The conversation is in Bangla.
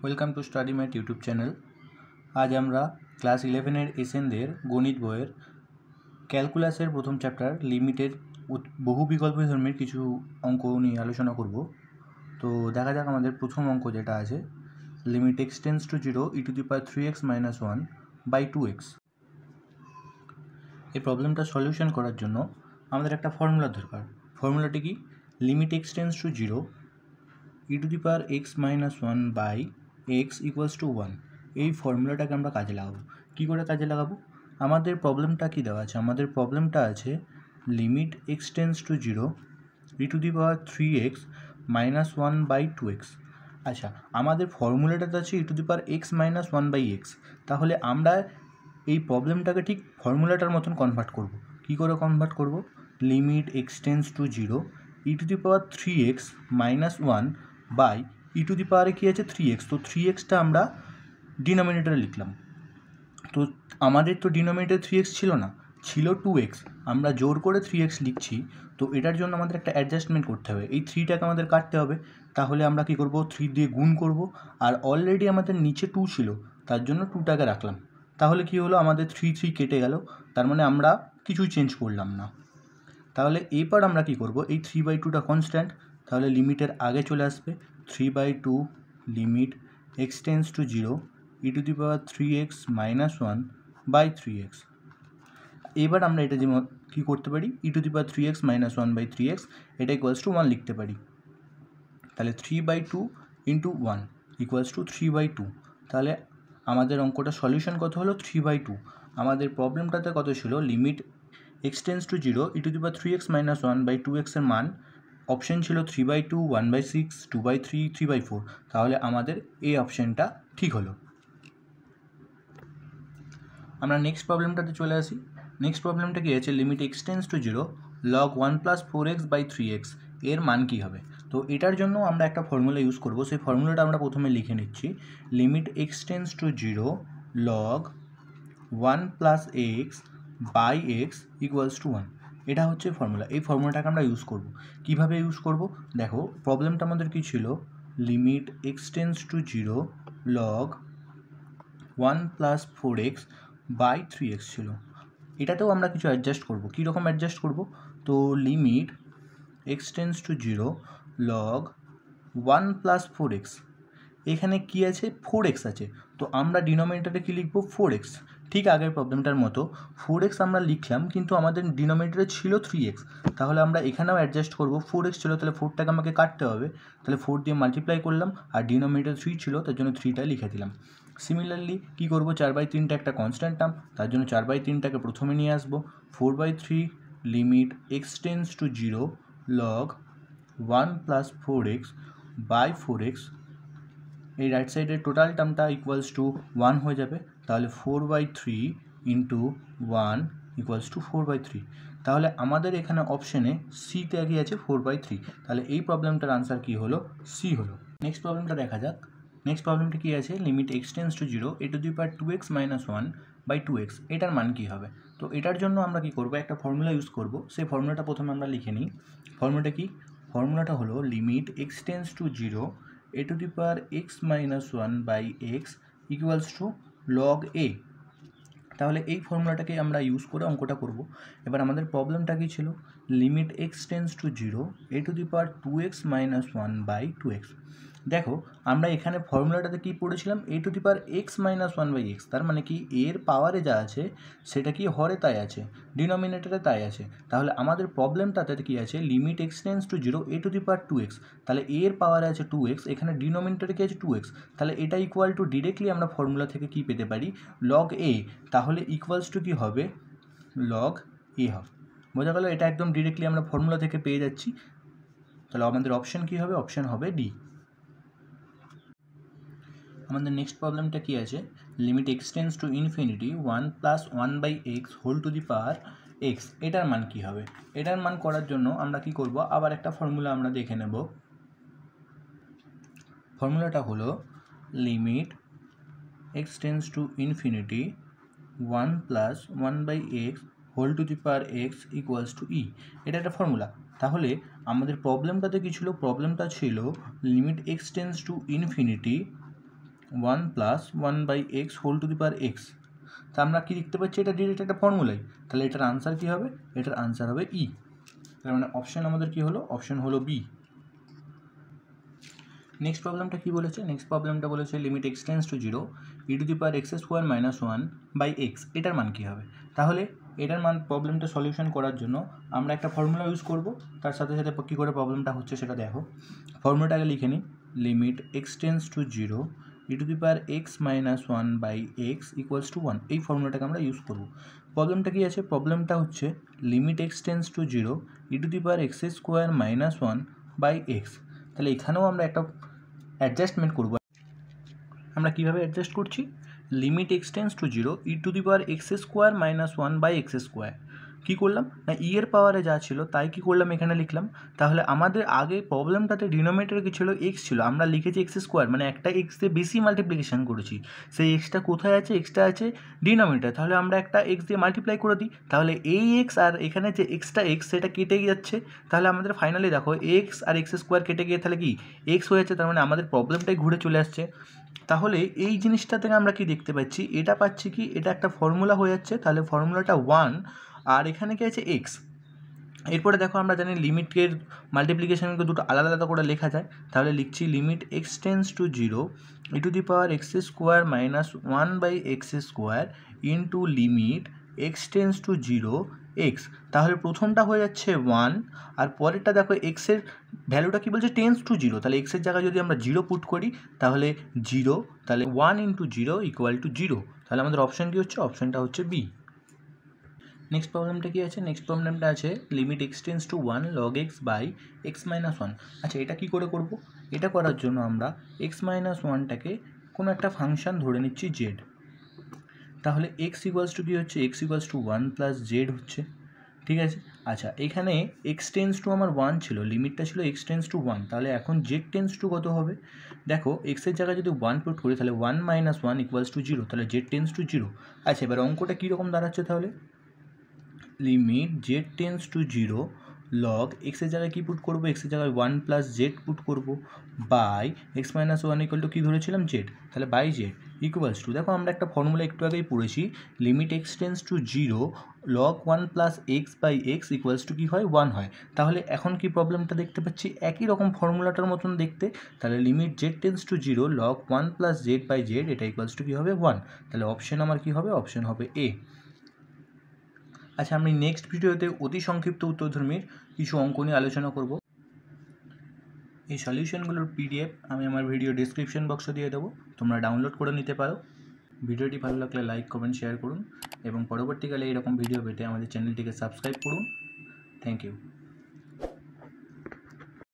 Welcome to study mat YouTube channel. আজ আমরা ক্লাস 11-এর এসএনদের গণিত বইয়ের ক্যালকুলাসের প্রথম চ্যাপ্টার লিমিটের বহু বিকল্পী ধর্মের কিছু অঙ্ক নিয়ে আলোচনা করব। তো দেখা যাক আমাদের প্রথম অঙ্ক যেটা আছে, limit x tends to 0 e⁻³ - 1/2x। এই প্রবলেমটা সলিউশন করার জন্য আমাদের একটা ফর্মুলা দরকার। ফর্মুলাটি কি? Limit x tends to 0 e⁻x - 1/x = 1। এই ফর্মুলাটাকে আমরা কাজে লাগাবো। কী করে কাজে লাগাবো? আমাদের প্রবলেমটা কি দেওয়া আছে? আমাদের প্রবলেমটা আছে limit x tends to 0 e⁻³ - 1/2x। আচ্ছা, আমাদের ফর্মুলাটাতে আছে e⁻x - 1/x। তাহলে আমরা এই প্রবলেমটাকে ঠিক ফর্মুলাটার মতন কনভার্ট করব। কী করে কনভার্ট করব? Limit x tends to 0 e⁻³ - 1/e⁻ কী আছে 3x। তো 3xটা আমরা ডিনোমিনেটরে লিখলাম। তো আমাদের তো ডিনোমিনেটরে 3x ছিল না, ছিল 2x। আমরা জোর করে 3x লিখছি। তো এটার জন্য আমাদের একটা অ্যাডজাস্টমেন্ট করতে হবে। এই 3টাকে আমাদের কাটতে হবে। তাহলে আমরা কী করব? 3 দিয়ে গুণ করব। আর অলরেডি আমাদের নিচে 2 ছিল, তার জন্য 2টাকে রাখলাম। তাহলে কি হলো? আমাদের 3 কেটে গেল। তার মানে আমরা কিছুই চেঞ্জ করলাম না। তাহলে এরপর আমরা কি করব? এই 3/2টা কনস্ট্যান্ট, তাহলে লিমিটের আগে চলে আসবে 3/2 limit x tends to 0 e⁻³ - 1/3x। এবার আমরা এটা যেমন কী করতে পারি? e⁻³ - 1/3x এটা = 1 লিখতে পারি। তাহলে 3/2 × 1 = 3/2। তাহলে আমাদের অঙ্কটা সলিউশন কত হলো? 3/2। আমাদের প্রবলেমটাতে কত ছিল? Limit x tends to 0 e⁻³ - 1/2x এর মান অপশন ছিল 3/2, 1/6, 2/3, 3/4। তাহলে আমাদের এই অপশানটা ঠিক হলো। আমরা নেক্সট প্রবলেমটাতে চলে আসি। নেক্সট প্রবলেমটা কী আছে? Limit x tends to 0 log 1 + 4x/3x এর মান কী হবে? তো এটার জন্য আমরা একটা ফর্মুলা ইউজ করব। সেই ফর্মুলাটা আমরা প্রথমে লিখে নিচ্ছি। Limit x tends to 0 log 1 + x/x = 1। এটা হচ্ছে ফর্মুলা। এই ফর্মুলাটাকে আমরা ইউজ করব। কিভাবে ইউজ করব? দেখো, প্রবলেমটা আমাদের কী ছিল? Limit x tends to 0 log 1 + 4x/3x ছিল। এটাতেও আমরা কিছু অ্যাডজাস্ট করব। কীরকম অ্যাডজাস্ট করব? তো limit x tends to 0 log 1 + 4x, এখানে কি আছে? 4x আছে। তো আমরা ডিনোমিনেটরে কী লিখব? 4x। ঠিক আগের প্রবলেমটার মতো 4x আমরা লিখলাম, কিন্তু আমাদের ডিনোমিনেটরে ছিল 3x। তাহলে আমরা এখানেও অ্যাডজাস্ট করব। 4x ছিল, তাহলে 4টাকে আমাকে কাটতে হবে। তাহলে 4 দিয়ে মাল্টিপ্লাই করলাম, আর ডিনোমিনেটরে 3 ছিল, তার জন্য 3টা লিখে দিলাম। সিমিলারলি কী করব? 4/3টা একটা কনস্ট্যান্ট টার্ম, তার জন্য 4/3টাকে প্রথমে নিয়ে আসবো। 4/3 limit x tends to 0 log 1 + 4x/4x, এই রাইট সাইডের টোটাল টার্মটা = 1 হয়ে যাবে। তাহলে 4/3 × 1 = 4/3। তাহলে আমাদের এখানে অপশানে সিতে কি আছে? 4/3। তাহলে এই প্রবলেমটার আনসার কী হলো? সি হলো। নেক্সট প্রবলেমটা দেখা যাক। নেক্সট প্রবলেমটা কী আছে? Limit x tends to 0 e⁻²x - 1/2x এটার মান কী হবে? তো এটার জন্য আমরা কী করব? একটা ফর্মুলা ইউজ করব। সেই ফর্মুলাটা প্রথমে আমরা লিখে নিই। ফর্মুলাটা কি? ফর্মুলাটা হলো limit x tends to 0 e⁻x - 1/x = log a। তাহলে এই ফর্মুলাটাকে আমরা ইউজ করে অঙ্কটা করব। এবার আমাদের প্রবলেমটা কী ছিল? Limit x tends to 0 e⁻²x - 1/2x। দেখো, আমরা এখানে ফর্মুলাটাতে কী পড়েছিলাম? e⁻x - 1/x। তার মানে কি এর পাওয়ারে যা আছে সেটা কি হরে তাই আছে, ডিনোমিনেটরে তাই আছে। তাহলে আমাদের প্রবলেমটাতে কী আছে? Limit x tends to 0 e⁻²x। তাহলে এর পাওয়ারে আছে 2x, এখানে ডিনোমিনেটরে কী আছে? 2x। তাহলে এটা = ডিরেক্টলি আমরা ফর্মুলা থেকে কী পেতে পারি? log a। তাহলে = কী হবে? log a হবে। বোঝা গেল? এটা একদম ডিরেক্টলি আমরা ফর্মুলা থেকে পেয়ে যাচ্ছি। তাহলে আমাদের অপশান কী হবে? অপশান হবে ডি। আমাদের নেক্সট প্রবলেমটা কী আছে? Limit x tends to infinity 1 + 1/x এটার মান কী হবে? এটার মান করার জন্য আমরা কী করব? আবার একটা ফর্মুলা আমরা দেখে নেব। ফর্মুলাটা হলো limit x tends to infinity 1 + 1/x = e। এটা একটা ফর্মুলা। তাহলে আমাদের প্রবলেমটাতে কী ছিল? প্রবলেমটা ছিল limit x tends to infinity 1 plus 1/x whole to the power x. তা আমরা কি লিখতে পারছি, এটা ডিরেক্ট একটা ফর্মুলাই, তাহলে এটার আনসার কী হবে, এটার আনসার হবে ই। তার মানে অপশান আমাদের কী হলো, অপশান হলো বি। নেক্সট প্রবলেমটা কী বলেছে, নেক্সট প্রবলেমটা বলেছে limit x tends to 0 e to the power x square minus 1/x, এটার মান কী হবে। তাহলে এটার মান প্রবলেমটা সলিউশন করার জন্য আমরা একটা ফর্মুলা ইউজ করব, তার সাথে সাথে কী করে প্রবলেমটা হচ্ছে সেটা দেখো। ফর্মুলাটাকে লিখে নিই, limit x tends to 0 e to the power x minus 1/x equals to 1, এই ফর্মুলাটাকে আমরা ইউজ করব। প্রবলেমটা কী আছে, প্রবলেমটা হচ্ছে limit x tends to 0 e to the power x square minus 1/x। তাহলে এখানেও আমরা একটা অ্যাডজাস্টমেন্ট করব। আমরা কীভাবে অ্যাডজাস্ট করছি, limit x tends to 0 e to the power x square minus 1/x square. কী করলাম না, ই এর পাওয়ারে যা ছিল তাই কী করলাম, এখানে লিখলাম। তাহলে আমাদের আগে প্রবলেমটাতে ডিনোমিনেটরে কী ছিল, এক্স ছিল, আমরা লিখেছি এক্স স্কোয়ার, মানে একটা এক্স দিয়ে বেশি মাল্টিপ্লিকেশন করেছি, সেই এক্সটা কোথায় আছে, এক্সটা আছে ডিনোমিনেটর, তাহলে আমরা একটা এক্স দিয়ে মাল্টিপ্লাই করে দিই, তাহলে এই এক্স আর এখানে যে এক্সটা এক্স সেটা কেটে যাচ্ছে, তাহলে আমাদের ফাইনালি দেখো এক্স আর এক্স স্কোয়ার কেটে গিয়ে তাহলে কি এক্স হয়েছে, তার মানে আমাদের প্রবলেমটাই ঘুরে চলে আসছে। তাহলে এই জিনিসটা থেকে আমরা কি দেখতে পাচ্ছি, এটা পাচ্ছি কি, এটা একটা ফর্মুলা হয়ে যাচ্ছে, তাহলে ফর্মুলাটা 1 আর এখানে কি আছে এক্স। এরপরে দেখো আমরা জানি লিমিটের মাল্টিপ্লিকেশনকে দুটো আলাদা আলাদা করে লেখা যায়, তাহলে লিখছি limit x tends to 0 e to the power x square minus 1/x square into limit x tends to 0 x. তাহলে প্রথমটা হয়ে যাচ্ছে 1 আর পরেরটা দেখো এক্সের ভ্যালুটা কী বলছে, টেন্স টু 0, তাহলে এক্সের জায়গায় যদি আমরা 0 পুট করি তাহলে 0, তাহলে 1 ইন্টু 0 ইকুয়াল টু 0, তাহলে আমাদের অপশান কী হচ্ছে, অপশানটা হচ্ছে বি। নেক্সট প্রবলেমটা কী আছে, নেক্সট প্রবলেমটা আছে limit x tends to 1 log x by x minus 1। আচ্ছা এটা কী করে করব, এটা করার জন্য আমরা এক্স মাইনাস 1টাকে কোনো একটা ফাংশান ধরে নিচ্ছি জেড। তাহলে এক্স ইকুয়ালস টু কী হচ্ছে, x equals two 1 plus Z হচ্ছে, ঠিক আছে। আচ্ছা এখানে এক্স টেন্স টু আমার 1 ছিল, লিমিটটা ছিল এক্স টেন্স টু 1, তাহলে এখন জেড টেন্স টু কত হবে, দেখো এক্সের জায়গায় যদি 1 পুট করি তাহলে 1 মাইনাস 1 ইকুয়ালস টু 0, তাহলে জেড টেন্স টু 0। আচ্ছা এবার অঙ্কটা কীরকম দাঁড়াচ্ছে, তাহলে limit z tends to 0 log এক্সের জায়গায় কী পুট করবো, এক্সের জায়গায় 1 প্লাস জেড পুট করবো by x minus 1 equal to কী ধরেছিলাম জেড, তাহলে বাই জেড ইকুয়ালস টু, দেখো আমরা একটা ফর্মুলা একটু আগেই পড়েছি, limit x tends to 0 log 1 plus x by x equals to কী হয়, 1 হয়। তাহলে এখন কি প্রবলেমটা দেখতে পাচ্ছি একই রকম ফর্মুলাটার মতন দেখতে, তাহলে limit z tends to 0 log 1 plus z by z, এটা ইকুয়ালস টু কী হবে 1, তাহলে অপশান আমার কী হবে, অপশান হবে এ। আচ্ছা আমি নেক্সট ভিডিওতে অতি সংক্ষিপ্ত উত্তরধর্মীর কিছু অঙ্ক নিয়ে আলোচনা করব। এই সলিউশনগুলোর পিডিএফ আমি আমার ভিডিও ডিসক্রিপশন বক্সে দিয়ে দেবো, তোমরা ডাউনলোড করে নিতে পারো। ভিডিওটি ভালো লাগলে লাইক কমেন্ট শেয়ার করুন এবং পরবর্তীকালে এরকম ভিডিও পেতে আমাদের চ্যানেলটিকে সাবস্ক্রাইব করুন। Thank you.